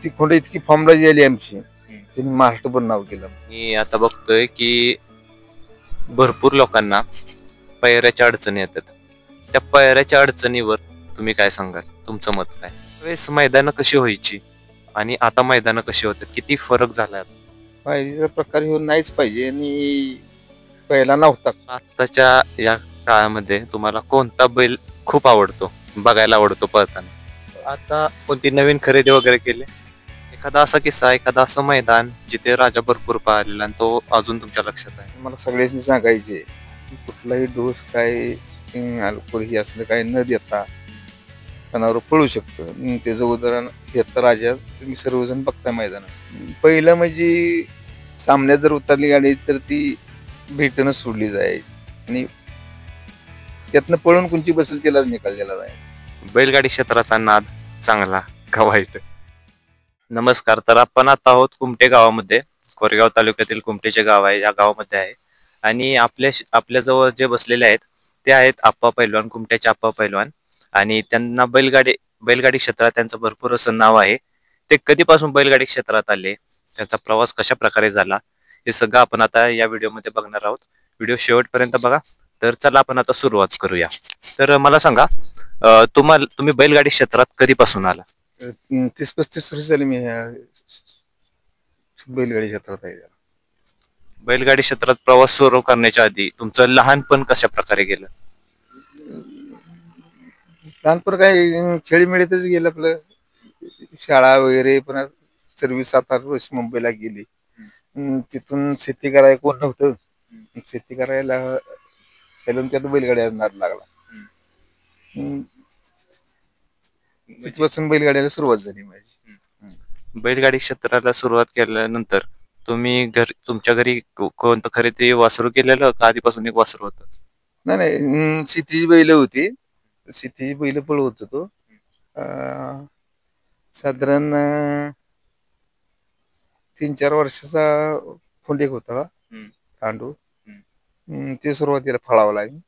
ती खोंड इतकी फॉर्मला गेली आमची, त्यांनी महाराष्ट्रभर नाव केलं. मी आता बघतोय की भरपूर लोकांना पायऱ्याच्या अडचणी येतात. त्या पायऱ्याच्या अडचणीवर तुम्ही काय सांगाल? तुमचं मत काय? त्यावेळेस मैदानं कशी व्हायची आणि आता मैदानं कशी होतात? किती फरक झाला आता? पायरीचा प्रकार हे नाहीच पाहिजे आणि पहिला नव्हताच. आत्ताच्या या काळामध्ये तुम्हाला कोणता बैल खूप आवडतो, बघायला आवडतो पळताना? आता कोणती नवीन खरेदी वगैरे केली? एखादा असा किस्सा, एखादा असं मैदान जिथे राजा भरपूर पाहिलेला आणि तो अजून तुमच्या लक्षात आहे? मला सगळ्यांनी सांगायचे की कुठलाही डोस काय अल्कोहोल हे असलं काही न देता कणावर पळू शकतं. त्याचं उदाहरण हे तर राजा तुम्ही सर्वजण बघताय मैदानात. पहिलं म्हणजे सामन्यात जर उतरली गाडी तर ती भेटणं सोडली जायची आणि त्यातनं पळून कोणची बसेल त्यालाच निकाल दिला जायचा. बैलगाडी क्षेत्राचा नाद चांगला का वाईट? नमस्कार. तर आपण आता आहोत कुमटे गावामध्ये. कोरेगाव तालुक्यातील कुमटेचे गाव आहे, या गावामध्ये आहे. आणि आपल्या जवळ जे बसलेले आहेत ते आहेत आप्पा पैलवान, कुमट्याचे आप्पा पैलवान. आणि त्यांना बैलगाडी क्षेत्रात त्यांचं भरपूर असं नाव आहे. ते कधीपासून बैलगाडी क्षेत्रात आले, त्यांचा प्रवास कशा प्रकारे झाला, हे सगळं आपण आता या व्हिडिओमध्ये बघणार आहोत. व्हिडिओ शेवटपर्यंत बघा. तर चला आपण आता सुरुवात करूया. तर मला सांगा, तुम्ही बैलगाडी क्षेत्रात कधीपासून आला? 30-35 वर्ष झाली मी ह्या बैलगाडी क्षेत्रात आहे. बैलगाडी क्षेत्रात प्रवास सुरू करण्याच्या आधी तुमचं लहानपण कशा प्रकारे गेलं? लहानपण काय खेळीमेळीतच गेलं आपलं, शाळा वगैरे. पण सर्व्हिस 7-8 वर्ष मुंबईला गेली. तिथून शेती करायला कोण नव्हतं. शेती करायला पहिल्यांदा त्यात बैलगाड्या नाद लागला. तिथपासून बैलगाड्याला सुरुवात झाली माझी. बैलगाडी क्षेत्राला सुरुवात केल्यानंतर तुम्ही तुमच्या घरी कोणतं खरेदी वासरू केलेलं का आधीपासून एक वासरू होतं? नाही, शेतीची बैल होती. शेतीची बैल पळवत होतो. साधारण 3-4 वर्षाचा फोंडेक होता तांडू. ते सुरुवातीला फळावं लागेल.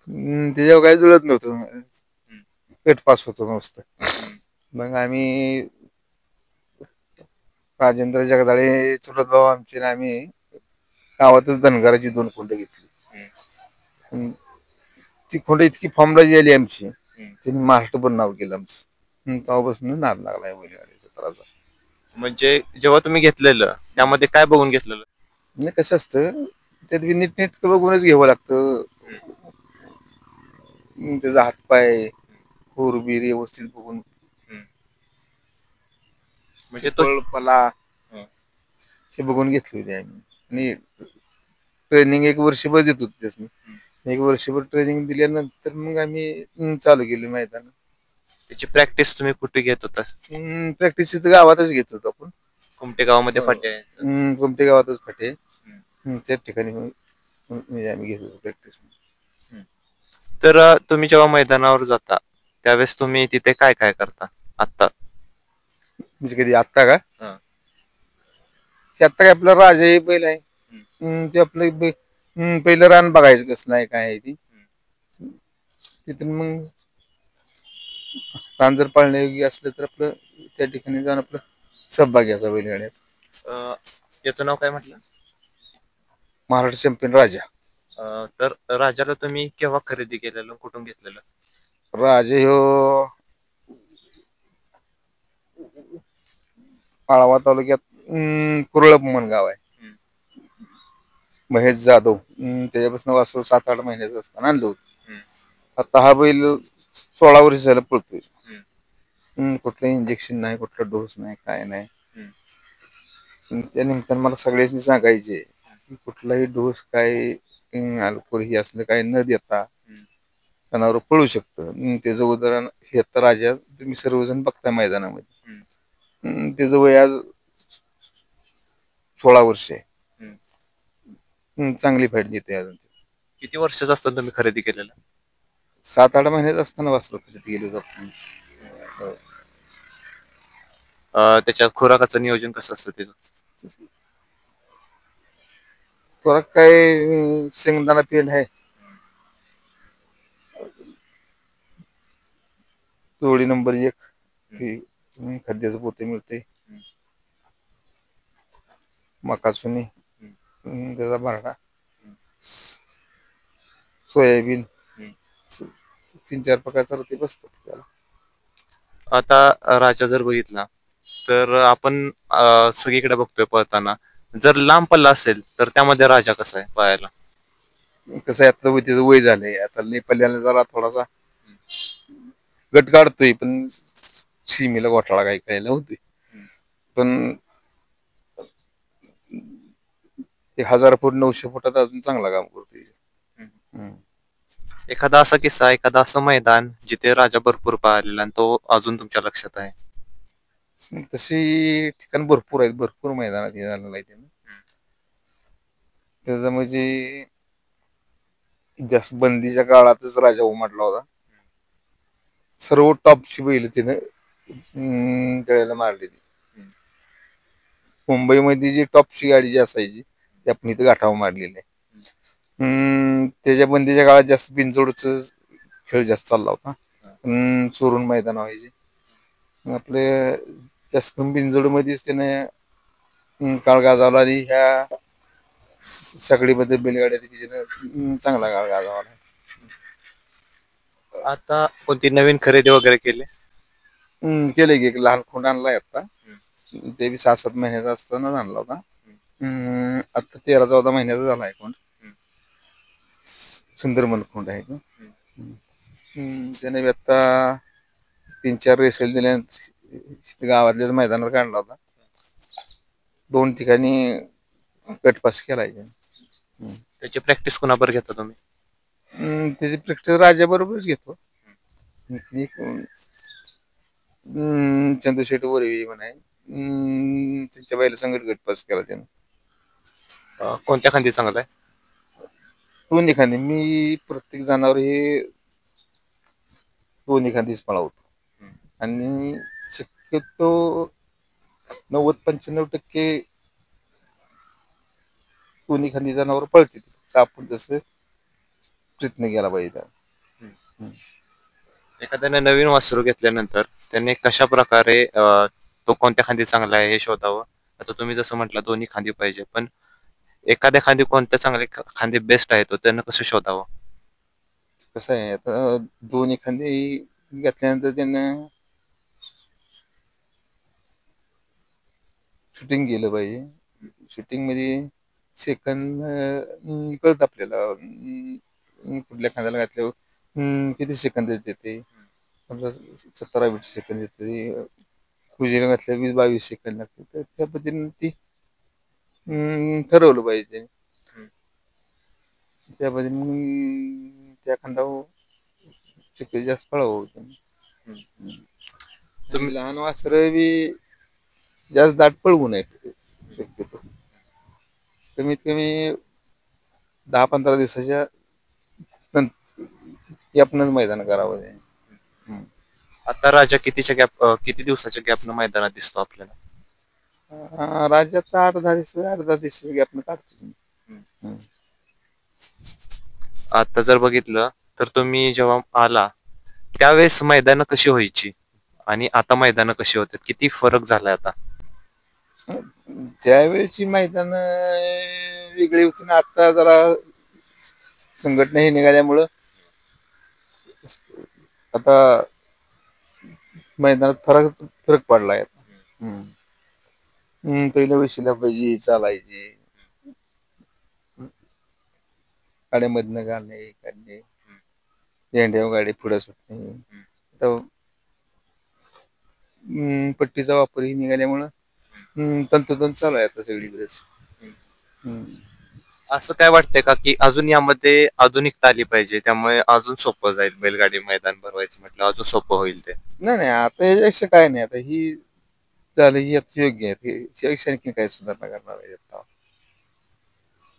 त्याच्यावर काही जुळत नव्हतं, पेट पास होतो नुसतं. मग आम्ही राजेंद्र जगदाळे चुलत भाऊ आमचे, आम्ही गावातच धनगराची 2 खोंड घेतली. ती खोंड इतकी फॉर्मला गेली आमची, त्यांनी महाराष्ट्रभर नाव केलं आमचं. तेव्हापासून नाद लागलाय बैलगाडी क्षेत्राचा. म्हणजे जेव्हा तुम्ही घेतलेलं त्यामध्ये काय बघून घेतलेलं? म्हणजे कसं असतं, त्यात नीटनेटकं बघूनच घ्यावं लागतं. त्याचा हातपाय खूरबीर व्यवस्थित बघून, म्हणजे पळपला हे बघून घेतले होते आम्ही. आणि ट्रेनिंग 1 वर्षभर देत होतो त्यासनी. 1 वर्षभर ट्रेनिंग दिल्यानंतर मग आम्ही चालू केली मैदान. त्याची प्रॅक्टिस तुम्ही कुठे घेत होता? प्रॅक्टिस तर गावातच घेत होतो आपण. कुमटे गावामध्ये फाटे आहे. कुमटे गावातच फाटे. त्याच ठिकाणी म्हणजे आम्ही घेत होतो प्रॅक्टिस. तर तुम्ही जेव्हा मैदानावर जाता त्यावेळेस तुम्ही तिथे काय काय करता? आता म्हणजे कधी आत्ता का? आत्ता काय आपला राजा हे बैल आहे. ते आपलं पहिलं रान बघायचं कसं आहे काय आहे ती. तिथून मग रान जर पाळण्यायोग्य असलं तर आपलं त्या ठिकाणी जाऊन आपलं सहभाग घ्यायचा बैलगाड्यात. याचं नाव काय म्हटलं? महाराष्ट्र चॅम्पियन राजा. तर राजाला तुम्ही केव्हा खरेदी केलेलं, कुठून घेतलेलं? राजा ह्यो माळवा तालुक्यात कुरळप म्हणून गाव आहे. महेश जाधव त्याच्यापासून वासरू 7-8 महिन्याचं असताना आणलं होतं. आता हा बैल 16 वर्ष झालं पळतोय. कुठलं इंजेक्शन नाही, कुठला डोस नाही, काय नाही. त्या निमित्तानं मला सगळ्यांनी सांगायचे की कुठलाही डोस काय अल्कोहोल हे असलं काही न देता कणावर पळू शकतं. त्याचं उदाहरण हे तर राजा तुम्ही सर्वजण बघताय मैदानामध्ये. त्याचं वय आज 16 वर्ष आहे. चांगली फाईट देते अजून. किती वर्षाचं असताना तुम्ही खरेदी केलेलं? 7-8 महिन्याचं असताना वासरू खरेदी केलं होतं. त्याच्या खुराकाचं नियोजन कसं असतं त्याचं? खुराक काय शेंगदाणा पेंड आहे, जोडी नंबर 1. खाद्याचं पोते मिळते, मका चुनी, त्याचा भरडा, सोयाबीन, 3-4 प्रकारचा रती बसतो त्याला. आता राजा जर बघितला तर आपण सगळीकडे बघतोय पळताना, जर लांब पल्ला असेल तर त्यामध्ये राजा कसा आहे पळायला? कसं आहे, आता त्याचं वय झालंय, आता नेपाल्याला जरा थोडासा गट काढतोय, पण सीमेला घोटाळा काही काही होतोय. पण 1000 फूट 900 फुटात अजून चांगला काम करतोय. एखादा असा किस्सा, एखादा असं मैदान जिथे राजा भरपूर पळालेला आणि तो अजून तुमच्या लक्षात आहे? तशी ठिकाण भरपूर आहेत, भरपूर मैदानात हे झालेलं आहे त्यानं. त्याचा म्हणजे जास्त बंदीच्या काळातच राजा उमटला होता. सर्व टॉपची बैल तिनं त्यावेळेला मारलेली. मुंबईमध्ये जी टॉपची गाडी जी असायची ती आपण इथं गाठावर मारलेली आहे. त्याच्या बंदीच्या काळात जास्त बिनजोडचं खेळ जास्त चालला होता, चोरून मैदान व्हायचे. आपले जास्त करून बिनजोडमध्येच त्याने काळ गाजवला आणि ह्या सगळीमध्ये बैलगाड्या चांगला काळ गाजवला. आता कोणती नवीन खरेदी वगैरे केली? केले की एक लहान खोंड आणलाय आता, ते बी 6-7 महिन्याचा असताना आणला होता. आता 13-14 महिन्याचा झाला आहे खोंड. सुंदर मनखोंड आहे तो. त्याने बी आता 3-4 रेसल दिल्यानंतर गावातल्याच मैदानात काढला होता. 2 ठिकाणी गटपास केलाय. त्याची प्रॅक्टिस कोणाबरोबर घेता तुम्ही? त्याची प्रॅक्टिस राजा बरोबरच घेतो. चंद्रशेठ वरवी म्हणाय, त्यांच्या बाईला संगत गटपास केला त्यानं. कोणत्या खांदी चांगला आहे? दोन्ही खांदी. मी प्रत्येक जनावर हे दोन्ही खांदीच पळवतो आणि शक्यतो 90-95% दोन्ही खांदी जनावर पळते. आपण जसं प्रयत्न केला पाहिजे. एखाद्याने नवीन वासरू घेतल्यानंतर त्याने कशा प्रकारे तो कोणत्या खांदी चांगला आहे हे शोधावं? आता तुम्ही जसं म्हटलं दोन्ही खांदी पाहिजे, पण एखाद्या खांदी कोणत्या चांगल्या खांदी बेस्ट आहे तो त्यानं कसं शोधावं? कसं आहे, आता दोन्ही खांदी घेतल्यानंतर त्यानं शूटिंग केलं पाहिजे. शूटिंग मध्ये सेकंद कळत आपल्याला, कुठल्या खांद्याला घातल्यावर किती सेकंद येते. समजा 17-20 सेकंद येते, उजेला घातल्या 20-22 सेकंद लागते. तर त्या पद्धतीने ती ठरवलं पाहिजे. त्या पद्धतीने त्या खांदावर शक्य जास्त पळावं. तुम्ही लहान वासरं बी जास्त दाट पळवू नये शक्यतो. कमीत कमी 10-15 दिवसाच्या आपणच मैदान करावं. आता राजा किती दिवसाच्या गॅपनं मैदानात दिसतो आपल्याला? राज्यात 8-10 दिवस गॅपनं काढतो. आता जर बघितलं तर तुम्ही जेव्हा आला त्यावेळेस मैदानं कशी व्हायची आणि आता मैदानं कशी होतात, किती फरक झालाय आता? त्यावेळेची मैदान वेगळी होती ना, आता जरा संघटना हे निघाल्यामुळं आता मैदानात फरक पडलाय. पहिल्या वेळेला पाहिजे चालायची, गाड्यामधनं काढणे, झेंड्यावर गाडी पुढे सुटणे. आता पट्टीचा वापरही निघाल्यामुळं तंतोतंत चालू आहे आता सगळीकडेच. असं काय वाटतंय का की अजून यामध्ये आधुनिकता आली पाहिजे, त्यामुळे अजून सोपं जाईल बैलगाडी मैदान भरवायचं म्हटलं अजून सोपं होईल ते? नाही, आता याच्यापेक्षा काय नाही. आता ही झालं ही आता योग्य आहे. आणखी काय सुधारणा करणार आहे आता?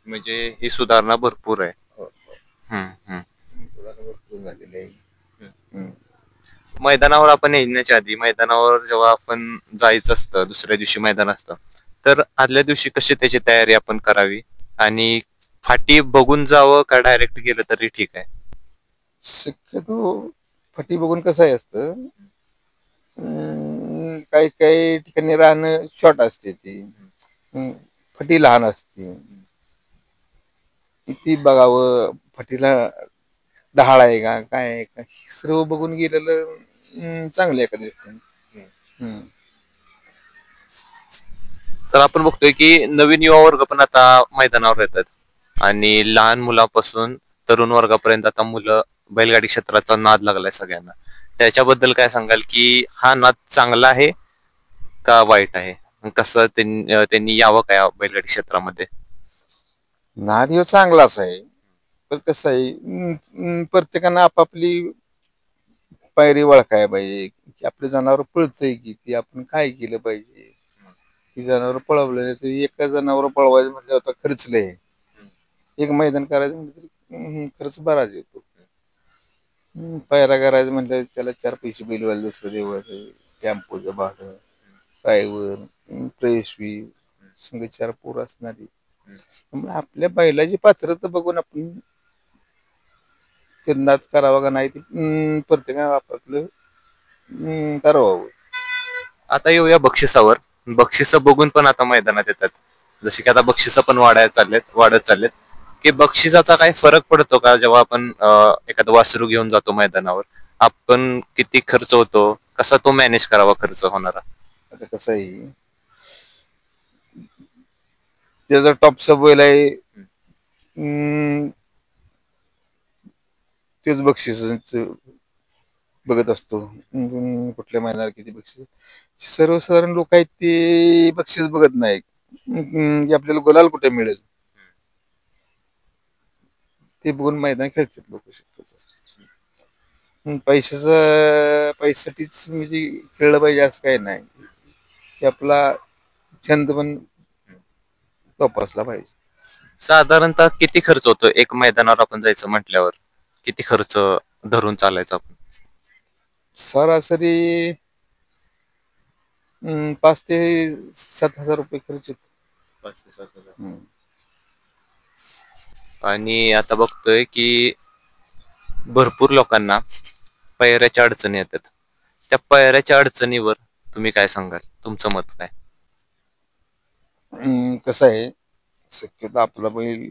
म्हणजे ही सुधारणा भरपूर आहे. भरपूर झालेली आहे. मैदानावर आपण येण्याच्या आधी, मैदानावर जेव्हा आपण जायचं असतं, दुसऱ्या दिवशी मैदान असतं, तर आदल्या दिवशी कशी त्याची तयारी आपण करावी आणि फाटी बघून जावं का डायरेक्ट गेलं तरी ठीक आहे? शक्यतो फाटी बघून कसं आहे असतं, काही काही ठिकाणी राहणं शॉर्ट असते ती, फटी लहान असते. किती बघावं, फटीला ढाळ आहे का काय आहे का, सर्व बघून गेलेलं चांगलं एका दृष्टीने. तर आपण बघतोय की नवीन युवा वर्ग पण आता मैदानावर येतात आणि लहान मुलापासून तरुण वर्गापर्यंत आता मुलं बैलगाडी क्षेत्राचा नाद लागलाय सगळ्यांना. त्याच्याबद्दल काय सांगाल की हा नाद चांगला आहे का वाईट आहे? कसं त्यांनी यावं काय बैलगाडी क्षेत्रामध्ये? नाद ह्यो चांगलाच आहे, पण कसं आहे प्रत्येकानं आपापली पायरी ओळखाय पाहिजे की आपलं जनावर पळतंय की ती आपण काय केलं पाहिजे. ती जनावर पळवलं तर एका जनावर पळवायचं म्हणजे आता खर्च लय आहे. एक मैदान करायचं म्हणजे खर्च बराच येतो. पायरा करायचं म्हटलं त्याला 4 पैसे बैलवाले दुसरं देवाचं, टेम्पोचं भाडं, ड्रायव्हर, प्रेसवी, संघ 4 पोरं असणारी. त्यामुळे आपल्या बैलाची पात्रता बघून आपण नाद करावा का नाही ते प्रत्येकानं आपापलं ठरवावं. आता येऊया बक्षिसावर. बक्षिसं बघून पण आता मैदानात येतात, जसे की आता बक्षिसं पण वाढत चाललेत की बक्षिसाचा काही फरक पडतो का जेव्हा आपण एखादं वासरू घेऊन जातो मैदानावर? आपण किती खर्च होतो, कसा तो मॅनेज करावा खर्च होणारा? आता कसं आहे, त्याचा टॉपचा बैल आहे, तेच बक्षीस बघत असतो. कुठल्या मैदानात किती बक्षीस. सर्वसाधारण लोक आहेत ते बक्षीस बघत नाहीत की आपल्याला गुलाल कुठे मिळेल ते बघून मैदान खेळतात लोक शक्यतो. पैशासाठीच म्हणजे खेळलं पाहिजे असं काही नाही, की आपला छंद पण जोपासला पाहिजे. साधारणतः किती खर्च होतो एक मैदानावर आपण जायचं म्हटल्यावर? किती खर्च धरून चालायचा आपण? सरासरी 5 ते 7 हजार रुपये खर्च येतो. 5 ते 7 हजार. आणि आता बघतोय की भरपूर लोकांना पायऱ्याच्या अडचणी येतात. त्या पायऱ्याच्या अडचणीवर तुम्ही काय सांगाल? तुमचं मत काय? कसं आहे, शक्यतो आपला बैल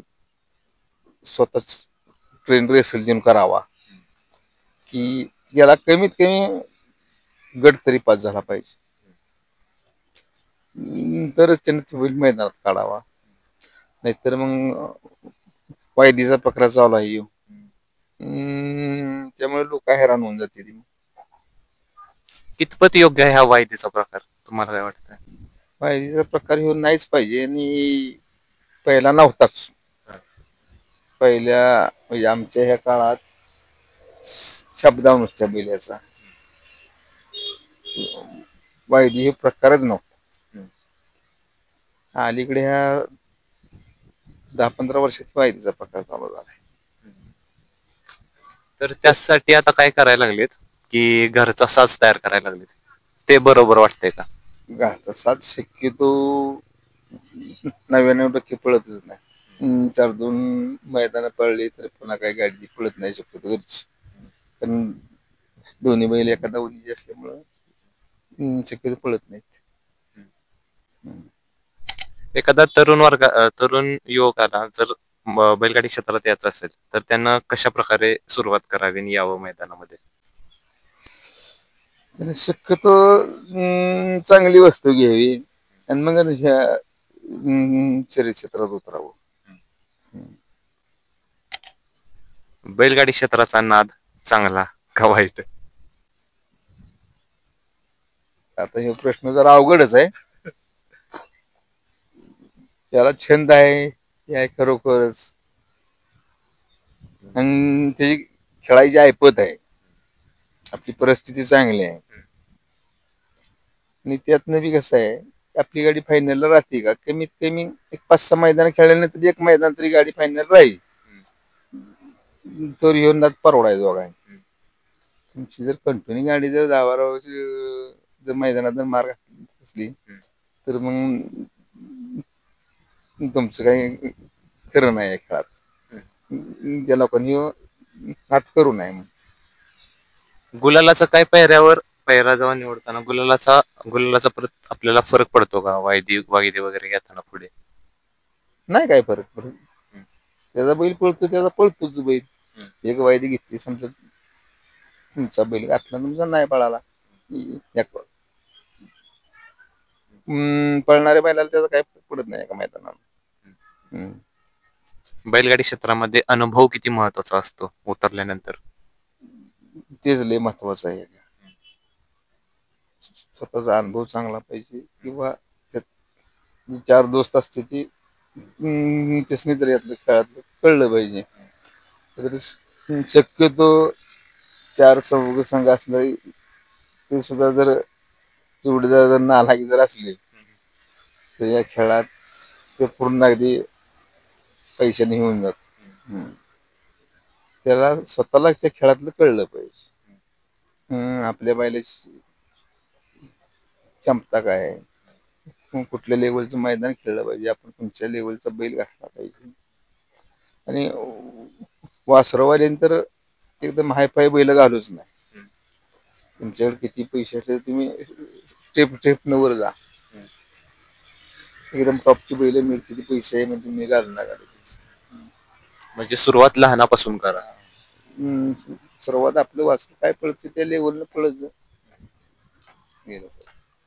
स्वतःच ट्रेन रेसल देऊन करावा, की याला कमीत कमी गट तरी पास झाला पाहिजे, तरच त्याने बैल मैदानात काढावा. नाहीतर मग वायदीचा प्रकार चालू आहे. त्यामुळे लोक हैराण होऊन जाते. कितपत योग्य आहे हा वायदीचा प्रकार, तुम्हाला काय वाटतं? वायदीचा प्रकार हे नाहीच पाहिजे आणि पहिला नव्हताच. पहिल्या म्हणजे आमच्या ह्या काळात शब्दावर नुसत्या बैलाचा वायदी हे प्रकारच नव्हता. अलीकडे ह्या 10-15 वर्षात वायदीचा प्रकार चालू झालाय. तर त्यासाठी आता काय करायला लागलेत की घरचा साज तयार करायला लागलेत, ते बरोबर वाटतंय का? घरचा साथ शक्यतो 99% पळतच नाही. 4-2 मैदानं पळली तर पुन्हा काही गाडी पळत नाही शक्यतो घरची, कारण दोन्ही बैल एका दावणीचे असल्यामुळं शक्यतो पळत नाहीत. एखादा तरुण युवकाला जर बैलगाडी क्षेत्रात यायचं असेल तर त्यांना कशा प्रकारे सुरुवात करावी आणि यावं मैदानामध्ये? त्याने शक्यतो चांगली वस्तू घ्यावी आणि मग ह्या शर्यत क्षेत्रात उतरावं. बैलगाडी क्षेत्राचा नाद चांगला का वाईट? आता हे प्रश्न जरा अवघडच आहे. त्याला छंद आहे हे आहे खरोखरच, आणि त्याची खेळायची ऐपत आहे, आपली परिस्थिती चांगली आहे, आणि त्यातनं बी कसं आहे, आपली गाडी फायनलला राहते का, कमीत कमी एक 5-6 मैदान खेळल्यानंतर एक मैदान तरी गाडी फायनल राहील, तर येऊन नाद परवडायचं बघा. तुमची जर कंटिन्यू गाडी जर 10-12 जर मैदानात जर मार असली तर मग तुमचं काही खरं नाही आहे खेळात. त्या लोकांनी नाद करू नये. गुलालाचं काय पायऱ्यावर पहिला जेव्हा निवडताना गुलालाचा परत आपल्याला फरक पडतो का वायदी वागिदी वगैरे घेताना पुढे? नाही काय फरक पडत. त्याचा बैल पळतो त्याचा पळतोच बैल. एक वायदी घेतली समजा तुमचा बैल घातला तुमचा नाही पळाला, पळणाऱ्या बैलाला त्याचा काही फरक पडत नाही एका मैदानात. बैलगाडी क्षेत्रामध्ये अनुभव किती महत्वाचा असतो उतरल्यानंतर? तेच लय महत्वाचं आहे. स्वतःचा अनुभव चांगला पाहिजे किंवा त्यात 4 दोस्त असते ती त्यासनी तर यातलं खेळातलं कळलं पाहिजे. तर शक्यतो 4 चौघ संघ असलं ते सुद्धा जर जोडीदार जर नालायक जर असले तर या खेळात ते पूर्ण अगदी पैशाने होऊन जात. त्याला स्वतःला त्या खेळातलं कळलं पाहिजे. आपल्या बैलाची क्षमता काय आहे, कुठल्या लेवलचं मैदान खेळलं पाहिजे, आपण कोणत्या लेवलचा बैल घातला पाहिजे. आणि वासरवाल्यानंतर एकदम हायफाय बैल घालूच नाही. तुमच्याकडे किती पैसे असले तुम्ही स्टेप वर जा. एकदम टॉपची बैल मिळते ती पैसे आहे म्हणजे तुम्ही घालू नका. म्हणजे सुरुवात लहानापासून करा. सर्वात आपलं वासर काय पळते त्या लेवलनं पळत जा.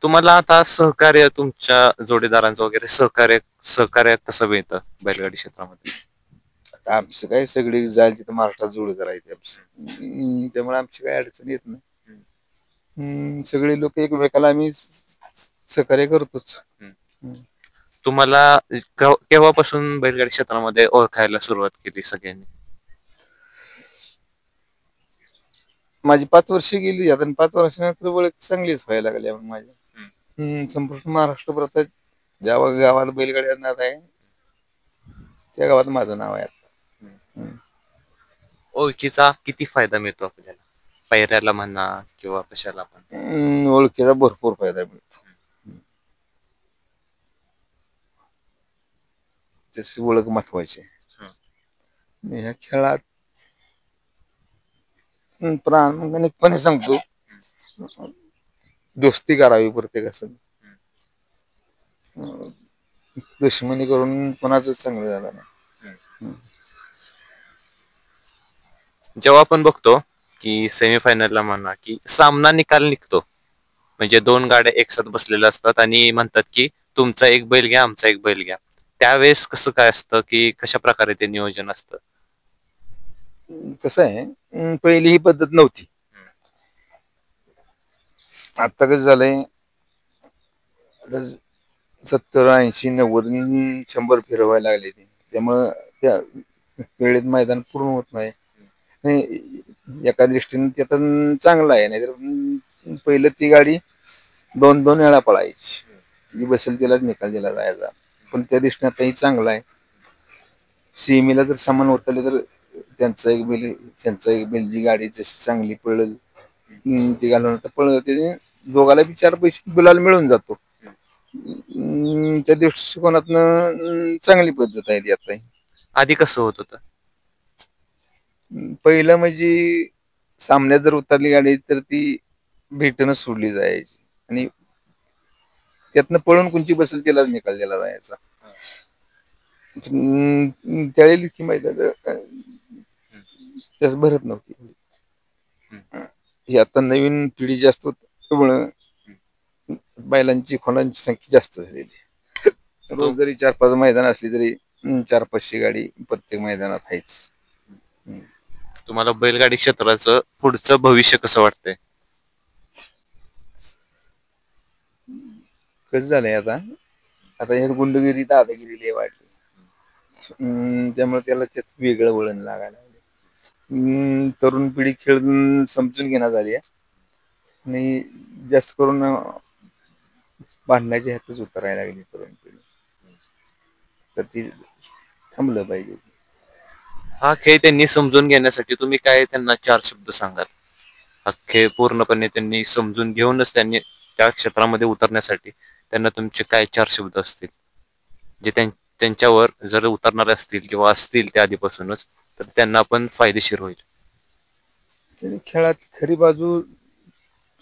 तुम्हाला आता सहकार्य तुमच्या जोडीदारांचं वगैरे सहकार्य कसं मिळतं बैलगाडी क्षेत्रामध्ये? आता आमचं काय सगळी जायला तिथं महाराष्ट्रात जोडीदार आहेत आमचं, त्यामुळे आमची काही अडचण येत नाही. सगळे लोक एकमेकाला आम्ही सहकार्य करतोच. तुम्हाला केव्हापासून बैलगाडी क्षेत्रामध्ये ओळखायला सुरुवात केली सगळ्यांनी? माझी 5 वर्ष गेली आता 5 वर्षानंतर ओळख चांगलीच व्हायला लागली माझ्या. संपूर्ण महाराष्ट्रभरात ज्या गावाला बैलगाडी नाद आहे त्या गावात माझं नाव आहे. ओळखीचा किती फायदा मिळतो आपल्याला, पायऱ्याला म्हणा किंवा कशाला पण? ओळखीचा भरपूर फायदा मिळतो. त्याची ओळख महत्वाची आहे. ह्या खेळात प्रामाणिकपणे सांगतो, दोस्ती करावी प्रत्येकासंग. दुश्मनी करून कोणाच चांगलं झालं नाही. जेव्हा आपण बघतो की सेमीफायनलला म्हणा की सामना निकाल निघतो, म्हणजे 2 गाड्या एकसाथ बसलेल्या असतात आणि म्हणतात की तुमचा एक बैल घ्या आमचा एक बैल घ्या, त्यावेळेस कसं काय असतं की कशा प्रकारे ते नियोजन असतं? कसं आहे, पहिली ही पद्धत नव्हती. आता कसं झालंय, 70, 80, 90, 100 फिरवायला लागले त्यामुळं त्या वेळेत मैदान पूर्ण होत नाही. एका दृष्टीने ते आता चांगलं आहे. नाहीतर पहिलं ती गाडी 2-2 वेळा पळायची, जी बसेल तिलाच निकाल दिला जायचा. पण त्या दृष्टीने आता ही चांगलं आहे. सीमेला जर सामान उतरले तर त्यांचा एक बैल जी गाडी जशी चांगली पळेल ती घालून आता पळते, दोघाला बी 4 पैसे गुलाल मिळून जातो. त्या दृष्टिकोनातनं चांगली पद्धत आहे ती आता. आधी कसं होत होतं? पहिलं म्हणजे सामन्यात जर उतरली गाडी तर ती भेटणं सोडली जायची आणि त्यातनं पळून कोणची बसेल तिलाच निकाल दिला जायचा. त्यावेळी इतकी मैदान त्याच भरत नव्हती. ही आता नवीन पिढी जास्त त्यामुळं बैलांची खोंडांची संख्या जास्त झालेली आहे. रोज जरी 4-5 मैदान असली तरी 400-500 गाडी प्रत्येक मैदानात आहेच. तुम्हाला बैलगाडी क्षेत्राचं पुढचं भविष्य कसं वाटतंय? कसं झालंय आता ह्यात गुंडगिरी दादागिरी लय वाढली. त्यामुळे त्याला त्यात वेगळं वळण लागायला लागले. तरुण पिढी खेळ समजून घेण्यात आली आहे आणि जास्त करून भांडण्याच्या ह्यातच उतरायला लागली तरुण पिढी. तर ती थांबलं पाहिजे. हा खेळ त्यांनी समजून घेण्यासाठी तुम्ही काय त्यांना 4 शब्द सांगाल? हा खेळ पूर्णपणे त्यांनी समजून घेऊनच त्यांनी त्या क्षेत्रामध्ये उतरण्यासाठी त्यांना तुमचे काय 4 शब्द असतील जे त्यांच्यावर जर उतरणारे असतील किंवा असतील त्या आधीपासूनच तर त्यांना पण फायदेशीर होईल? खेळात खरी बाजू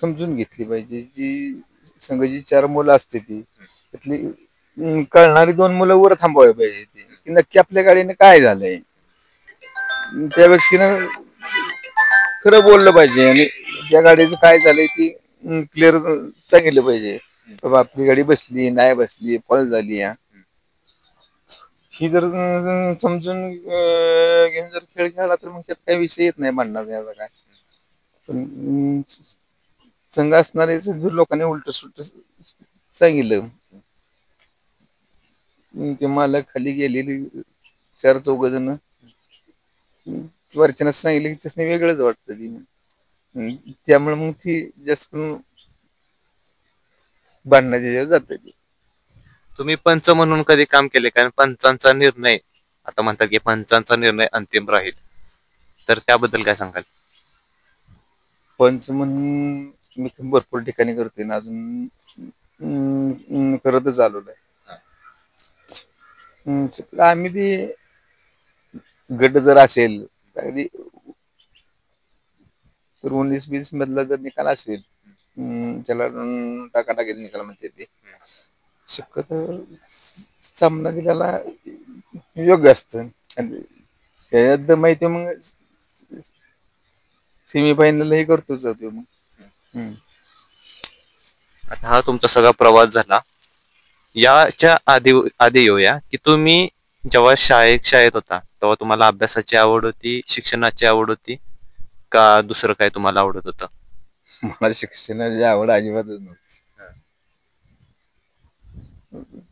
समजून घेतली पाहिजे. जी संघाची 4 मुलं असते ती त्यातली कळणारी 2 मुलं वर थांबवायला पाहिजे की नक्की आपल्या गाडीने काय झालंय. त्या व्यक्तीनं खरं बोललं पाहिजे आणि त्या गाडीचं काय झालंय ती क्लिअर सांगितलं पाहिजे. बाबा आपली गाडी बसली नाही बसली फॉल झाली ही जर समजून घेऊन जर खेळ खेळला तर मग त्यात काही विषय येत नाही भांडणाचा याचा काय. पण संघ असणारे जर लोकांनी उलट सुलट सांगितलं ते मालक खाली गेलेली 4-4 जण वरच्यानं सांगितलं की त्याने वेगळंच वाटतं. त्यामुळे मग ती जास्त करून भांडणाच्या ह्याच्यावर जाते. तुम्ही पंच म्हणून कधी काम केले? कारण पंचांचा निर्णय आता म्हणतात की पंचांचा निर्णय अंतिम राहील, तर त्याबद्दल काय सांगाल? पंच म्हणून मी भरपूर ठिकाणी करतोय ना अजून करतच आलेलो आहे. आम्ही ती गट जर असेल तर 19-20 मधला जर निकाल असेल त्याला टाकाटाकीचा निकाल म्हणते ते शक्यतो सामना दिल्याला योग्य असतं. आणि त्याच्यात माहिती मग सेमीफायनल हे करतोच जातो मग. आता हा तुमचा सगळा प्रवास झाला. याच्या आधी येऊया की तुम्ही जेव्हा शाळेत होता तेव्हा तुम्हाला अभ्यासाची आवड होती, शिक्षणाची आवड होती का दुसरं काय तुम्हाला आवडत होतं? मला शिक्षणाची आवड अजिबातच नव्हती.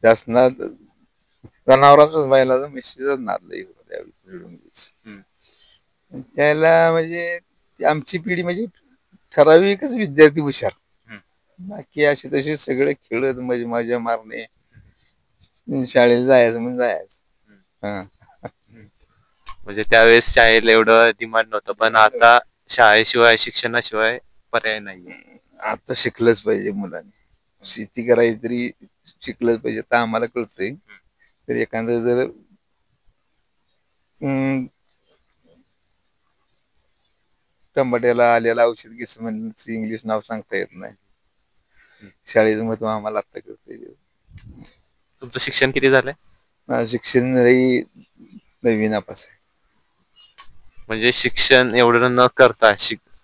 जास्त ना जनावरांचाच बैलाचा मिशीचाच नाद लई होता त्याला. म्हणजे आमची पिढी म्हणजे ठराविकच विद्यार्थी हुशार. बाकी असे तसे सगळे खेळत म्हणजे मजा मारणे, शाळेला जायचं म्हणजे जायचं. म्हणजे त्यावेळेस शाळेला एवढं डिमांड नव्हतं, पण आता शाळेशिवाय शिक्षणाशिवाय पर्याय नाही. आता शिकलंच पाहिजे मुलांनी. शेती करायची तरी शिकलंच पाहिजे. आता आम्हाला कळतंय तर एखादं जर टमाट्याला आलेला औषध घ्यायचं म्हणलं तर इंग्लिश नाव सांगता येत नाही. शाळेचं महत्व आम्हाला आता कळतंय. तुमचं शिक्षण किती झालंय? शिक्षण 9वी नापास आहे. म्हणजे शिक्षण एवढं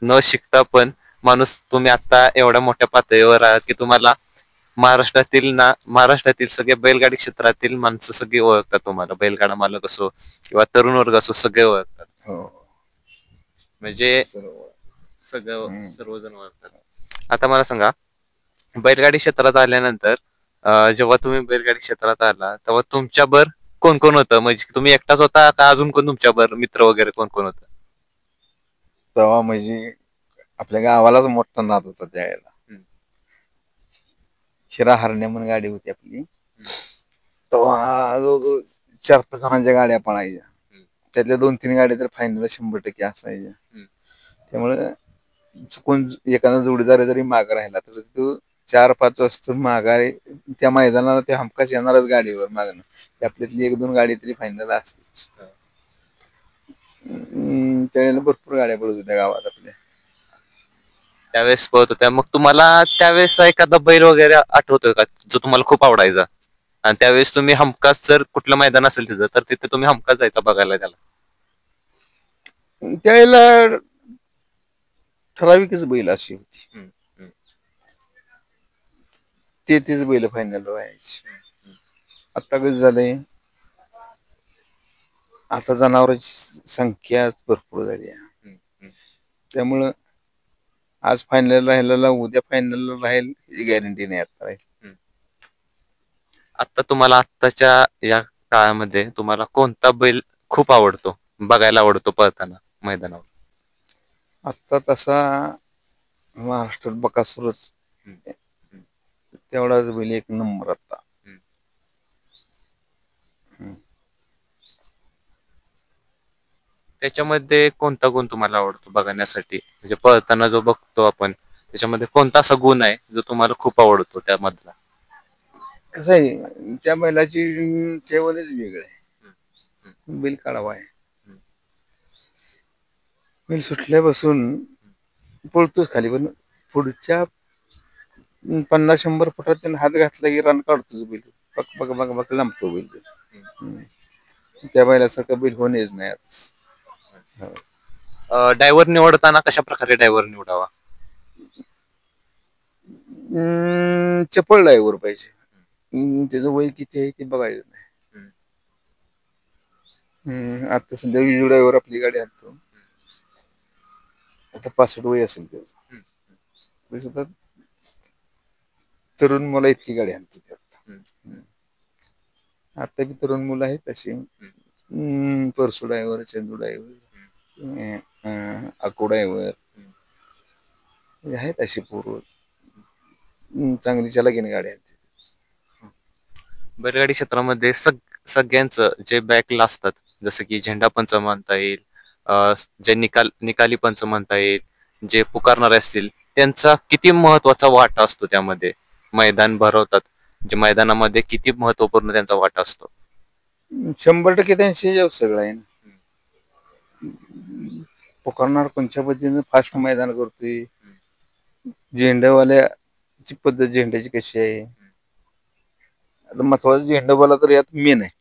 न शिकता पण माणूस तुम्ही आता एवढ्या मोठ्या पातळीवर आहात की तुम्हाला महाराष्ट्रातील सगळे बैलगाडी क्षेत्रातील माणसं सगळी ओळखतात. तुम्हाला बैलगाडा मालक असो किंवा तरुण वर्ग असो सगळे ओळखतात. म्हणजे सर्वजण ओळखतात. आता मला सांगा, बैलगाडी क्षेत्रात आल्यानंतर जेव्हा तुम्ही बैलगाडी क्षेत्रात आला तेव्हा तुमच्यावर कोण कोण होतं? म्हणजे तुम्ही एकटाच होता का अजून कोण तुमच्यावर मित्र वगैरे कोण कोण होतं? तेव्हा म्हणजे आपल्या गावालाच मोठा नाद होता त्यावेळेला. शिरा हरण्या म्हणून गाडी होती आपली. तेव्हा जवळजवळ 4-5 जणांच्या गाड्या पळायच्या. त्यातल्या 2-3 गाड्या तर फायनल 100% असायच्या. त्यामुळे चुकून एखादा जोडीदार जरी माग राहिला तर तो 4-5 वाजता माघारी त्या मैदानाला ते हमखास येणारच गाडीवर मागणं. आपल्यातली 1-2 गाडी तरी फायनल असतेच. त्यावेळेला भरपूर गाड्या पळत होत्या गावात आपल्या. त्यावेळेस पळत होत्या. मग तुम्हाला त्यावेळेस एखादा बैल वगैरे आठवतोय का जो तुम्हाला खूप आवडायचा आणि त्यावेळेस तुम्ही हमखास जर कुठलं मैदान असेल तिथं तर तिथे तुम्ही हमखास जायचा बघायला त्याला? त्यावेळेला ठराविकच बैल अशी होती. तेच बैल फायनल व्हायचे. आता कसं झालंय, आता जनावरांची संख्या भरपूर झाली आहे. त्यामुळं आज फायनल राहिलेला उद्या फायनल राहील ही गॅरंटी नाही आता राहील. आता तुम्हाला आत्ताच्या या काळामध्ये तुम्हाला कोणता बैल खूप आवडतो, बघायला आवडतो पळताना मैदानावर? आता तसा महाराष्ट्रात बकासूरच तेवढाच बैल एक नंबर आता. त्याच्यामध्ये कोणता गुण तुम्हाला आवडतो बघण्यासाठी? म्हणजे पळताना जो बघतो आपण त्याच्यामध्ये कोणता असा गुण आहे जो तुम्हाला खूप आवडतो त्यामधला? कसं आहे, त्या बैलाची ठेवणच वेगळं आहे. बैल काढावा आहे. बैल सुटल्यापासून पळतोच खाली, पण पुढच्या 50-100 फुटात त्याने हात घातला की रन काढतोच बैल. बक बक बक बक लांबतो बैल. त्या बैलासारखं बैल होणेच नाही आता. ड्रायव्हर निवडताना कशा प्रकारे ड्रायव्हर निवडावा? चपळ ड्रायव्हर पाहिजे. त्याचं वय किती आहे ते बघायचं नाही. आता सध्या विजू ड्रायव्हर आपली गाडी आणतो, आता 65 वय असेल त्याचं. तरुण मुलं इतकी गाडी आणतो त्यात. आता बी तरुण मुलं आहेत तशी. परसू ड्रायव्हर, चंदू ड्रायव्हर, अकू ड्रायव्हर आहेत अशी पूर्व चांगली चलाकीने गाडी आणते. बैलगाडी क्षेत्रामध्ये सगळ्यांचं जे बॅकला असतात, जसं की झेंडा पंच म्हणता येईल, जे निकाली पंच म्हणता येईल, जे पुकारणारे असतील, त्यांचा किती महत्वाचा वाटा असतो त्यामध्ये? मैदान भरवतात, जे मैदानामध्ये किती महत्वपूर्ण त्यांचा वाटा असतो? 100% त्यांशी जेव सगळं आहे ना. पुकारणार कोणत्या पद्धतीने फास्ट मैदान करतोय, झेंड्यावाल्याची पद्धत झेंड्याची कशी आहे. आता महत्वाचा झेंडा बोला तर यात मेन आहे.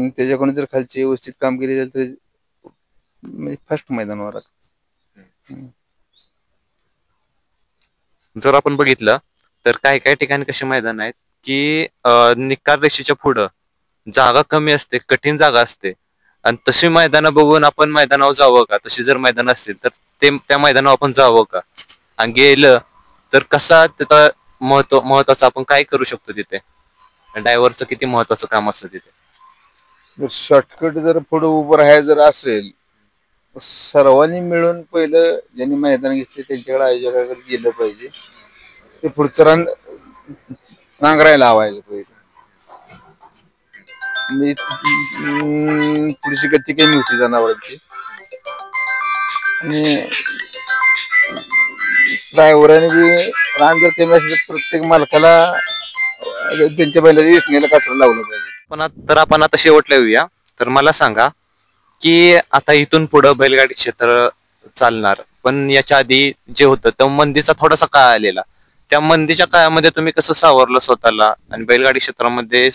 त्याच्याकडून जर खालची व्यवस्थित कामगिरी झाली तर म्हणजे फास्ट मैदानावर. जर आपण बघितलं तर काही काही ठिकाणी कसे मैदान आहेत की निकाल रेषेच्या पुढं जागा कमी असते, कठीण जागा असते, आणि तशी मैदानं बघून आपण मैदानावर जावं का? तशी जर मैदान असतील तर त्या मैदानावर आपण जावं का? आणि गेलं तर कसा तिथं महत्वाचं आपण काय करू शकतो तिथे? ड्रायव्हरचं किती महत्वाचं काम असतं तिथे? शॉर्टकट जर पुढे उभं राहायचं जर असेल, सर्वांनी मिळून पहिलं ज्यांनी मैदान घेतले त्यांच्याकडे आयोजकाकडे गेलं पाहिजे. ते पुढचं रान नांगरायला लावायचं पाहिजे. पुढची गती कमी होती जनावरांची. आणि ड्रायव्हरांनी बी रान जर कमी असेल तर प्रत्येक मालकाला त्यांच्या बैलाच्या वेचणीला कासरा लावलं पाहिजे. तर आपण आता शेवटला येऊया. तर मला सांगा की आता इथून पुढं बैलगाडी क्षेत्र चालणार, पण याच्या आधी जे होतं त्या मंदीचा थोडासा काळ आलेला. त्या मंदीच्या काळामध्ये तुम्ही कसं सावरलं स्वतःला, आणि बैलगाडी क्षेत्रामध्ये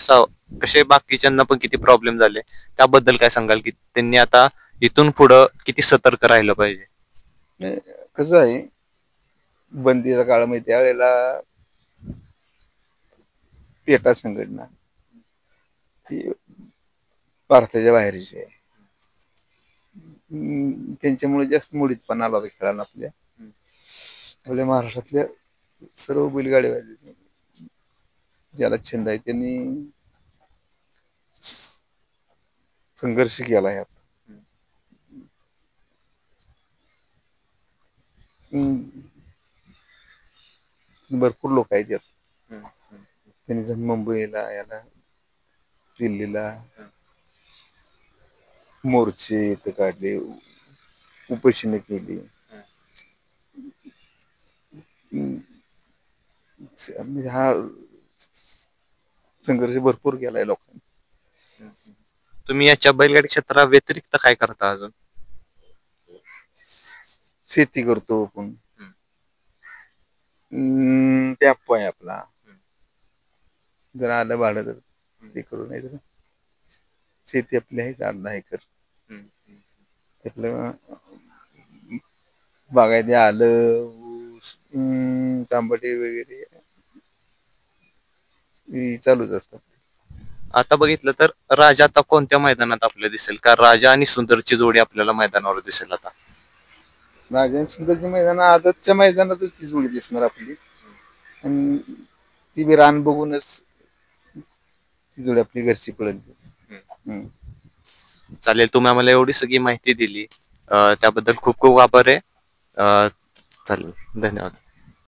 कसे बाकीच्यांना पण किती प्रॉब्लेम झाले त्याबद्दल काय सांगाल? की त्यांनी आता इथून पुढं किती सतर्क राहिलं पाहिजे? कसं आहे, बंदीचा काळ म्हणजे त्यावेळेला पेटा संघटना ही भारताच्या बाहेरची आहे. त्यांच्यामुळे जास्त मुडीतपणा आला होता खेळाला. आपल्या महाराष्ट्रातल्या सर्व बैलगाडीवाले ज्याला छंद आहे त्यांनी संघर्ष केला यात. भरपूर लोक आहेत यात. त्यांनी मुंबईला, याला दिल्लीला मोर्चे इथं काढले, उपोषण केली. हा संघर्ष भरपूर केलाय लोकांनी. तुम्ही याच्या बैलगाडी क्षेत्रा व्यतिरिक्त काय करता अजून? शेती करतो आपण. टॅप आहे आपला, जर आलं भाडं तर ते करू. नाही तर शेती आपली आहे 8-10 एकर. आपलं बागायती आलं, ऊस, तांबटे वगैरे चालूच असतात. आता बघितलं तर राजा आता कोणत्या मैदानात आपल्याला दिसेल? का राजा आणि सुंदरची जोडी आपल्याला मैदानावर दिसेल? आता राजा आणि सुंदरची मैदान आदतच्या मैदानातच ती जोडी दिसणार आपली. आणि ती बी रान बघूनच ती जोडी आपली घरची पळेल. चालेल, तुम्ही आम्हाला एवढी सगळी माहिती दिली त्याबद्दल खूप खूप आभार आहे. चालेल, धन्यवाद.